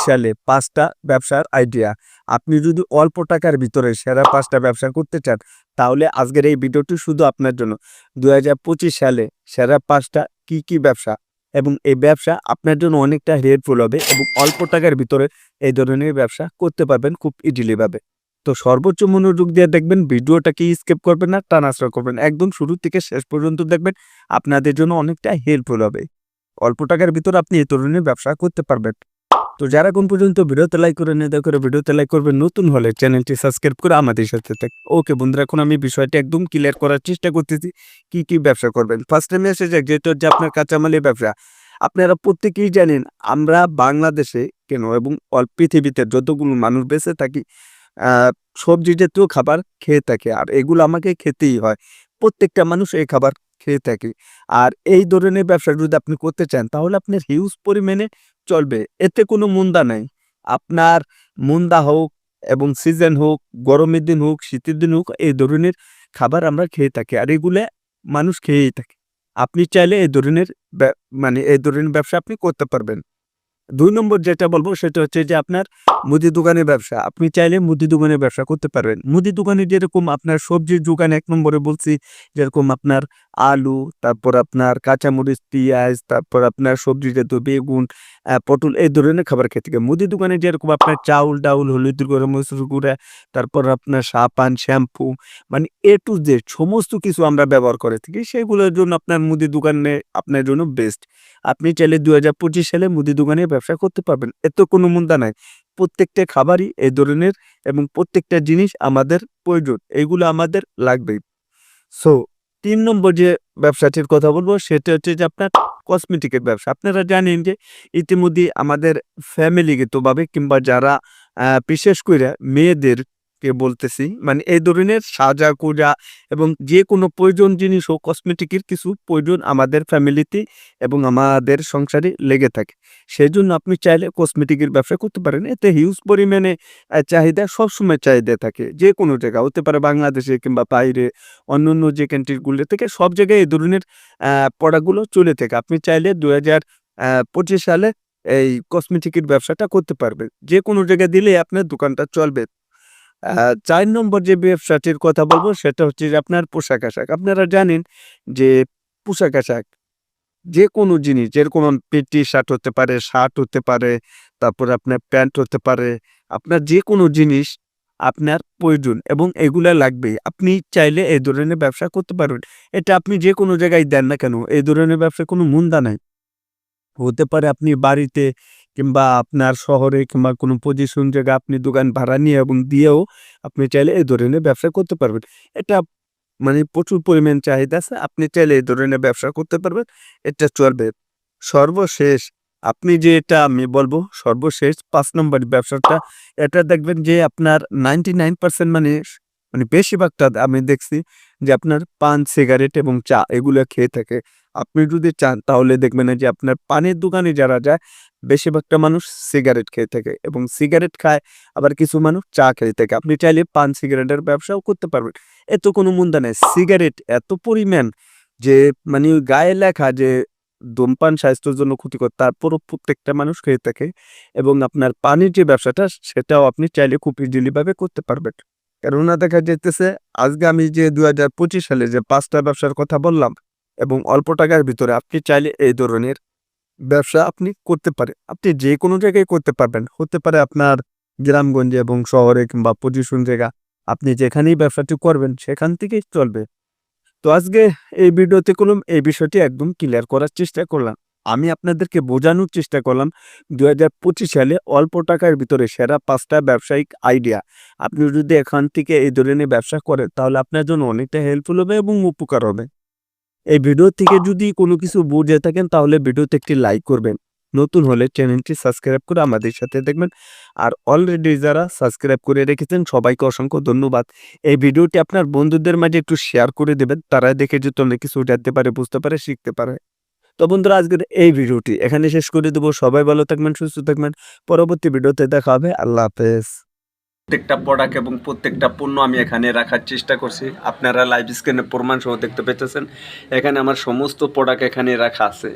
সালে 5টা ব্যবসার আইডিয়া। আপনি যদি অল্প টাকার ভিতরে সেরা 5টা ব্যবসা করতে চান, তাহলে আজকের এই ভিডিওটি শুধু আপনার জন্য। 2025 সালে সেরা 5টা কি ব্যবসা, এবং এই ব্যবসা আপনার জন্য অনেকটা হেল্পফুল হবে এবং অল্প টাকার ভিতরে এই ধরনের ব্যবসা করতে পারবেন খুব ইজিলি ভাবে। তো সর্বোচ্চ মনোযোগ দিয়ে দেখবেন, ভিডিওটাকে স্কিপ করবেন না, টানাছড়া করবেন, একদম শুরু থেকে শেষ পর্যন্ত দেখবেন, আপনাদের জন্য অনেকটা হেল্পফুল হবে। অল্প টাকার ভিতর আপনি এই ধরনের ব্যবসা করতে পারবেন। তো যারা কোন পর্যন্ত ভিডিওতে লাইক করে নেই, দয়া করে ভিডিওতে লাইক করবেন, নতুন হলে চ্যানেলটি সাবস্ক্রাইব করে আমাদের সাথে থাকবেন। ওকে বন্ধুরা, এখন আমি বিষয়টি একদম ক্লিয়ার করার চেষ্টা করতেছি কি ব্যবসা করবেন। ফার্স্ট টাইমে এসে যাক, যেটা হচ্ছে আপনার কাঁচামালের ব্যবসা। আপনারা প্রত্যেকেই জানেন, আমরা বাংলাদেশে কেন এবং পৃথিবীতে যতগুলো মানুষ বেঁচে থাকি সবজি জাতীয় খাবার খেয়ে থাকে, আর এগুলো আমাকে খেতেই হয়। প্রত্যেকটা মানুষ এই খাবার খেয়ে থাকে। আর এই ধরনের ব্যবসা যদি আপনি করতে চান, তাহলে আপনার হিউজ পরিমাণে চলবে, এতে কোনো মন্দা নাই। আপনার মন্দা হোক এবং সিজন হোক, গরমের দিন হোক, শীতের দিন হোক, এই ধরনের খাবার আমরা খেয়ে থাকি, আর এগুলো মানুষ খেয়েই থাকে। আপনি চাইলে এই ধরনের এই ধরনের ব্যবসা আপনি করতে পারবেন। 2 নম্বর যেটা বলবো সেটা হচ্ছে যে আপনার মুদি দোকানের ব্যবসা। আপনি চাইলে মুদি দোকানের ব্যবসা করতে পারবেন। মুদি দোকানে যেরকম আপনার সবজির দোকান 1 নম্বরে বলছি, যেরকম আপনার আলু, তারপর আপনার কাঁচামরিচ, পেঁয়াজ, তারপর আপনার সবজি জাতীয় বেগুন, পটল, এই ধরনের খাবার খেতে থাকে। মুদি দোকানে যেরকম আপনার চাউল, ডাউল, হলুদের গুঁড়া, মরিচের গুঁড়া, তারপর আপনার সাবান, শ্যাম্পু, মানে A to Z সমস্ত কিছু আমরা ব্যবহার করে থাকি। সেগুলোর জন্য আপনার মুদি দোকানে আপনার জন্য বেস্ট। আপনি চাইলে 2025 সালে মুদি দোকানে ব্যবসা করতে পারবেন, এত কোনো মন্দা নাই। প্রত্যেকটা খাবারই এই ধরনের এবং প্রত্যেকটা জিনিস আমাদের প্রয়োজন, এগুলো আমাদের লাগবেই। সো 3 নম্বর যে ব্যবসাটির কথা বলবো সেটা হচ্ছে যে আপনার কসমেটিকের ব্যবসা। আপনারা জানেন যে ইতিমধ্যে আমাদের ফ্যামিলিগতভাবে কিংবা যারা বিশেষ করে মেয়েদেরকে বলতেছি, মানে এই ধরনের সাজা গোজা এবং যে কোনো প্রয়োজন জিনিস হোক, কসমেটিকের কিছু প্রয়োজন আমাদের ফ্যামিলিতে এবং আমাদের সংসারে লেগে থাকে। সেই জন্য আপনি চাইলে কসমেটিকের ব্যবসা করতে পারেন। এতে হিউজ পরিমাণে চাহিদা, সবসময় চাহিদা থাকে, যে কোনো জায়গা হতে পারে, বাংলাদেশে কিংবা বাইরে, অন্যান্য যে কান্ট্রিগুলো থেকে, সব জায়গায় এই ধরনের প্রোডাক্টগুলো চলে থাকে। আপনি চাইলে 2025 সালে এই কসমেটিকের ব্যবসাটা করতে পারবেন, যে কোনো জায়গায় দিলে আপনার দোকানটা চলবে। 4 নম্বর যে ব্যবসাটির কথা বলবো সেটা হচ্ছে যে আপনার পোশাক আশাক। আপনারা জানেন যে পোশাক আশাক যে কোনো জিনিস, যেরকম পেটি শার্ট হতে পারে, শার্ট হতে পারে, তারপর আপনার প্যান্ট হতে পারে, আপনার যে কোনো জিনিস আপনার প্রয়োজন এবং এগুলা লাগবেই। আপনি চাইলে এই ধরনের ব্যবসা করতে পারবেন। এটা আপনি যে কোনো জায়গায় দেন না কেন, এই ধরনের ব্যবসায় কোনো মন্দা নাই। হতে পারে আপনি বাড়িতে কিংবা আপনার শহরে কিংবা কোনো পজিশন জায়গা আপনি দোকান ভাড়া নিয়ে এবং দিয়েও আপনি চাইলে এই ধরনের ব্যবসা করতে পারবেন। এটা মানে প্রচুর পরিমাণ চাহিদা আছে। আপনি চাইলে এই ধরনের ব্যবসা করতে পারবেন, এটা চলবে। সর্বশেষ আপনি যে এটা আমি বলবো সর্বশেষ 5 নম্বর ব্যবসাটা, এটা দেখবেন যে আপনার 99% মানে বেশিরভাগটা আমি দেখছি যে আপনার পান, সিগারেট এবং চা এগুলো খেয়ে থাকে। আপনি যদি চান তাহলে দেখবেন যে আপনার পানের দোকানে যারা যায়, বেশিরভাগটা মানুষ সিগারেট খেয়ে থাকে এবং সিগারেট খায়, আবার কিছু মানুষ চা খেয়ে থাকে। আপনি চাইলে পান সিগারেটের ব্যবসাও করতে পারবেন, এত কোনো মন্দা নেই। সিগারেট এত পরিমাণ যে মানে ওই গায়ে লেখা যে ধূমপান স্বাস্থ্যের জন্য ক্ষতিকর, তারপরও প্রত্যেকটা মানুষ খেয়ে থাকে। এবং আপনার পানির যে ব্যবসাটা, সেটাও আপনি চাইলে খুব ইজিলি ভাবে করতে পারবেন। কেননা দেখা যাইতেছে, আজকে আমি যে 2025 সালে যে 5টা ব্যবসার কথা বললাম এবং অল্প টাকার ভিতরে আপনি চাইলে এই ধরনের ব্যবসা আপনি করতে পারেন। আপনি যে কোনো জায়গায় করতে পারবেন, হতে পারে আপনার গ্রামগঞ্জে এবং শহরে কিংবা পজিশন জায়গা, আপনি যেখানেই ব্যবসাটি করবেন সেখান থেকেই চলবে। তো আজকে এই ভিডিওতে এই বিষয়টি একদম ক্লিয়ার করার চেষ্টা করলাম। আমি আপনাদেরকে বোঝানোর চেষ্টা করলাম 2025 সালে অল্প টাকার ভিতরে সেরা 5টা ব্যবসায়িক আইডিয়া। আপনি যদি এখান থেকে এই ধরনের ব্যবসা করেন, তাহলে আপনার জন্য অনেকটা হেল্পফুল হবে এবং উপকার হবে। এই ভিডিও থেকে যদি কোনো কিছু বুঝে থাকেন, তাহলে ভিডিওতে একটি লাইক করবেন, নতুন হলে চ্যানেলটি সাবস্ক্রাইব করে আমাদের সাথে দেখবেন। আর অলরেডি যারা সাবস্ক্রাইব করে রেখেছেন, সবাইকে অসংখ্য ধন্যবাদ। এই ভিডিওটি আপনার বন্ধুদের মাঝে একটু শেয়ার করে দেবেন, তারা দেখে যদি অনেক কিছু জানতে পারে, বুঝতে পারে, শিখতে পারে। তো বন্ধুরা, আজকের এই ভিডিওটি এখানে শেষ করে দেবো। সবাই ভালো থাকবেন, সুস্থ থাকবেন। পরবর্তী ভিডিওতে দেখা হবে। আল্লাহ হাফেজ। প্রত্যেকটা প্রোডাক্ট এবং প্রত্যেকটা পণ্য আমি এখানে রাখার চেষ্টা করছি। আপনারা লাইভ স্ক্রিনে প্রমাণ সহ দেখতে পেতেছেন, এখানে আমার সমস্ত প্রোডাক্ট এখানে রাখা আছে।